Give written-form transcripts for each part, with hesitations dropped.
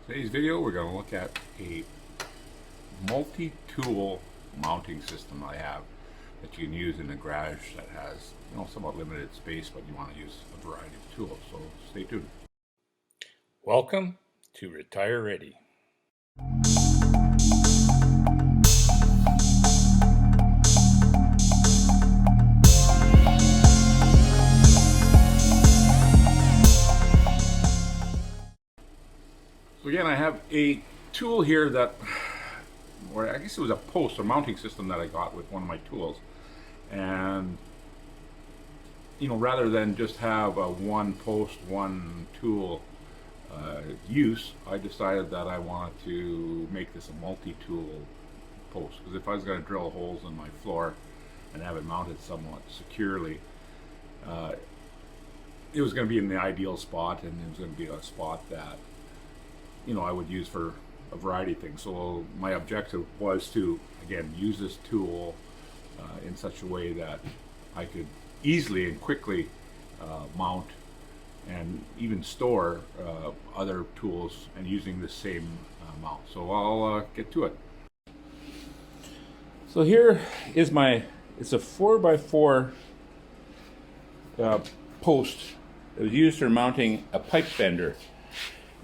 Today's video we're going to look at a multi-tool mounting system I have that you can use in a garage that has somewhat limited space, but you want to use a variety of tools, so stay tuned. Welcome to Retire Ready. So again, I have a tool here that, or I guess it was a post or mounting system that I got with one of my tools. And, rather than just have a one post, one tool use, I decided that I wanted to make this a multi-tool post. Because if I was going to drill holes in my floor and have it mounted somewhat securely, it was going to be in the ideal spot, and it was going to be a spot that I would use for a variety of things. So my objective was to, again, use this tool in such a way that I could easily and quickly mount and even store other tools and using the same mount. So I'll get to it. So here is it's a 4x4 post that was used for mounting a pipe bender.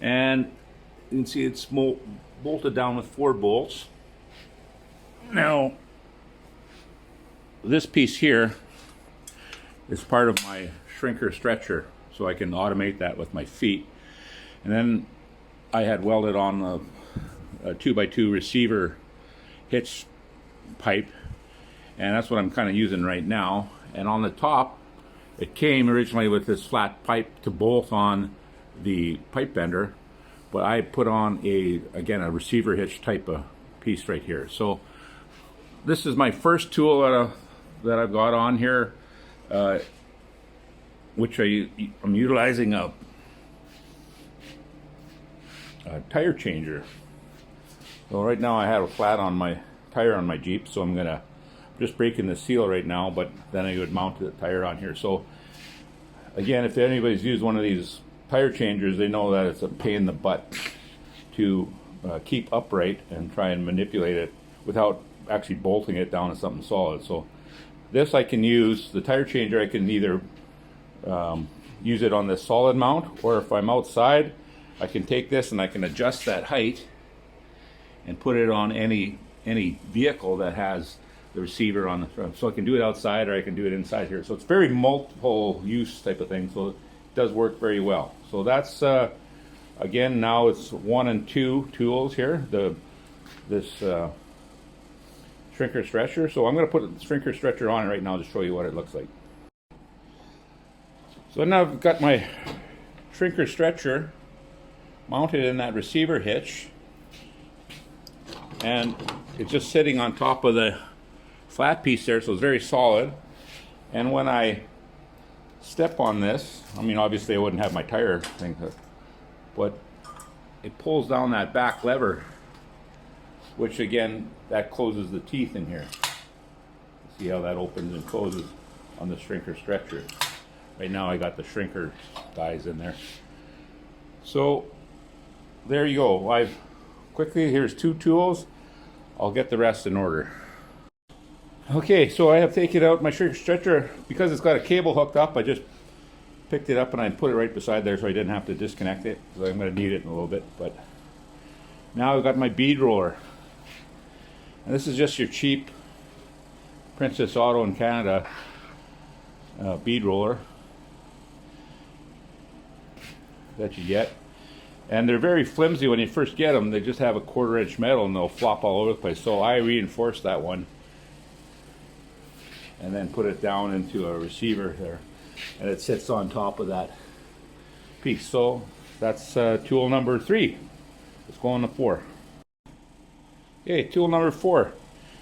And you can see it's bolted down with 4 bolts. Now, this piece here is part of my shrinker stretcher, so I can automate that with my feet. And then I had welded on a 2x2 receiver hitch pipe, and that's what I'm kind of using right now. And on the top, it came originally with this flat pipe to bolt on the pipe bender, but I put on a receiver hitch type of piece right here. So this is my first tool that I've got on here, which I'm utilizing a tire changer. So right now I have a flat on my tire on my Jeep, so I'm just breaking the seal right now, but then I would mount the tire on here. So again, if anybody's used one of these tire changers, they know that it's a pain in the butt to keep upright and try and manipulate it without actually bolting it down to something solid. So this I can use, the tire changer, I can either use it on this solid mount, or if I'm outside, I can take this and I can adjust that height and put it on any vehicle that has the receiver on the front. So I can do it outside or I can do it inside here. So it's very multiple use type of thing. So it does work very well. So that's again, now it's 1 and 2 tools here. This shrinker stretcher. So I'm going to put the shrinker stretcher on right now to show you what it looks like. So now I've got my shrinker stretcher mounted in that receiver hitch, and it's just sitting on top of the flat piece there, so it's very solid. And when I step on this, obviously I wouldn't have my tire thing, but it pulls down that back lever, which again, that closes the teeth in here. See how that opens and closes on the shrinker stretcher. Right now I got the shrinker guys in there. So there you go. Here's 2 tools. I'll get the rest in order. Okay, so I have taken out my shrinker stretcher. Because it's got a cable hooked up, I just picked it up and I put it right beside there so I didn't have to disconnect it, because I'm going to need it in a little bit. But now I've got my bead roller. And this is just your cheap Princess Auto in Canada bead roller that you get. And they're very flimsy when you first get them. They just have a 1/4 inch metal and they'll flop all over the place. So I reinforced that one and then put it down into a receiver there, and it sits on top of that piece. So that's tool number 3. Let's go on to 4. Okay, tool number 4.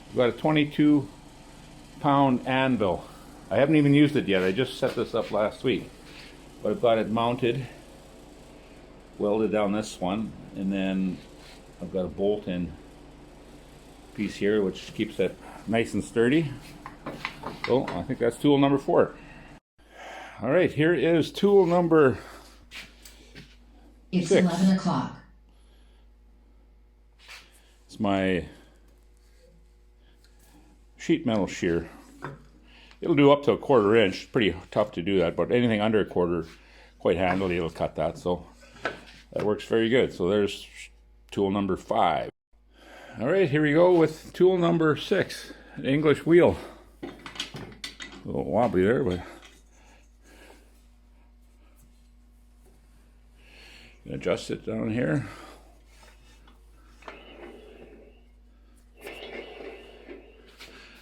We've got a 22-pound anvil. I haven't even used it yet. I just set this up last week, but I've got it mounted, welded down this one, and then I've got a bolt-in piece here which keeps it nice and sturdy. So I think that's tool number 4. All right, here is tool number It's 6. 11 o'clock. It's my sheet metal shear. It'll do up to a 1/4 inch. Pretty tough to do that, but anything under a 1/4, quite handily, it'll cut that. So that works very good. So there's tool number 5. All right, here we go with tool number 6, an English wheel. A little wobbly there, but adjust it down here.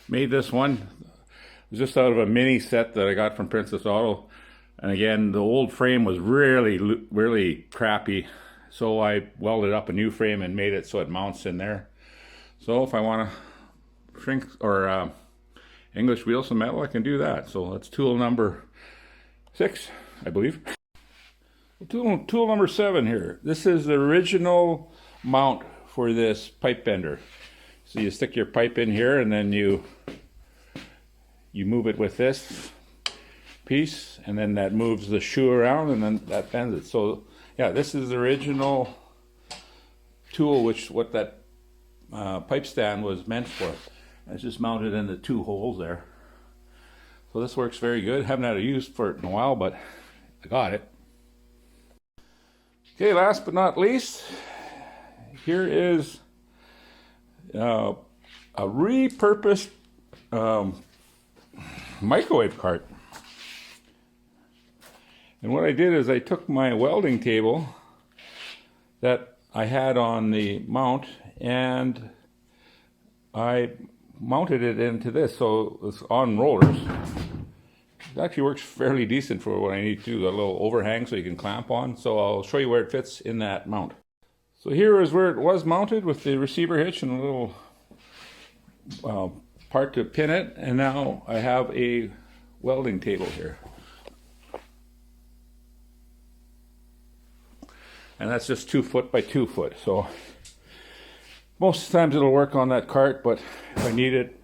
Made this one just out of a mini set that I got from Princess Auto, and again the old frame was really crappy, so I welded up a new frame and made it so it mounts in there. So if I want to shrink or English wheel some metal, I can do that. So that's tool number 6, I believe. Tool number 7 here. This is the original mount for this pipe bender. So you stick your pipe in here, and then you move it with this piece, and then that moves the shoe around, and then that bends it. So yeah, this is the original tool, what that pipe stand was meant for. It's just mounted in the 2 holes there. So this works very good. Haven't had a use for it in a while, but I got it. Okay, last but not least, here is a repurposed microwave cart. And what I did is I took my welding table that I had on the mount and I mounted it into this, so it's on rollers. It actually works fairly decent for what I need to do. Got a little overhang so you can clamp on, so I'll show you where it fits in that mount. So here is where it was mounted with the receiver hitch and a little part to pin it, and now I have a welding table here. And that's just 2 foot by 2 foot. So most times it'll work on that cart, but if I need it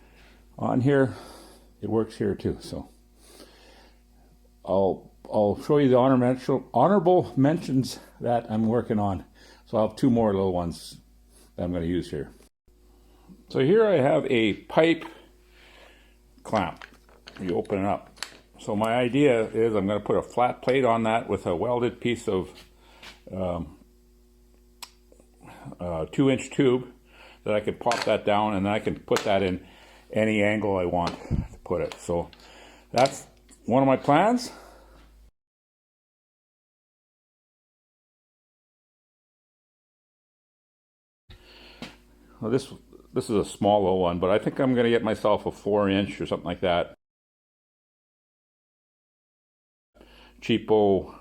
on here, it works here too. So I'll show you the honorable mentions that I'm working on. So I'll have 2 more little ones that I'm going to use here. So here I have a pipe clamp. You open it up. So my idea is I'm going to put a flat plate on that with a welded piece of 2-inch tube that I can pop that down, and then I can put that in any angle I want to put it. So that's one of my plans. Well, this is a small little one, but I think I'm going to get myself a 4-inch or something like that. Cheapo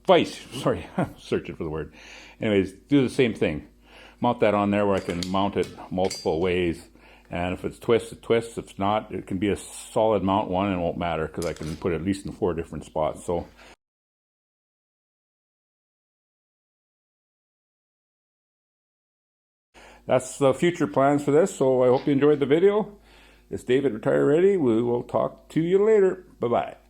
vise. Sorry, I'm searching for the word. Anyways, do the same thing. Mount that on there where I can mount it multiple ways. And if it's twist, it twists. If not, it can be a solid mount one and it won't matter because I can put it at least in 4 different spots. So that's the future plans for this. So I hope you enjoyed the video. It's David Retire Ready. We will talk to you later. Bye-bye.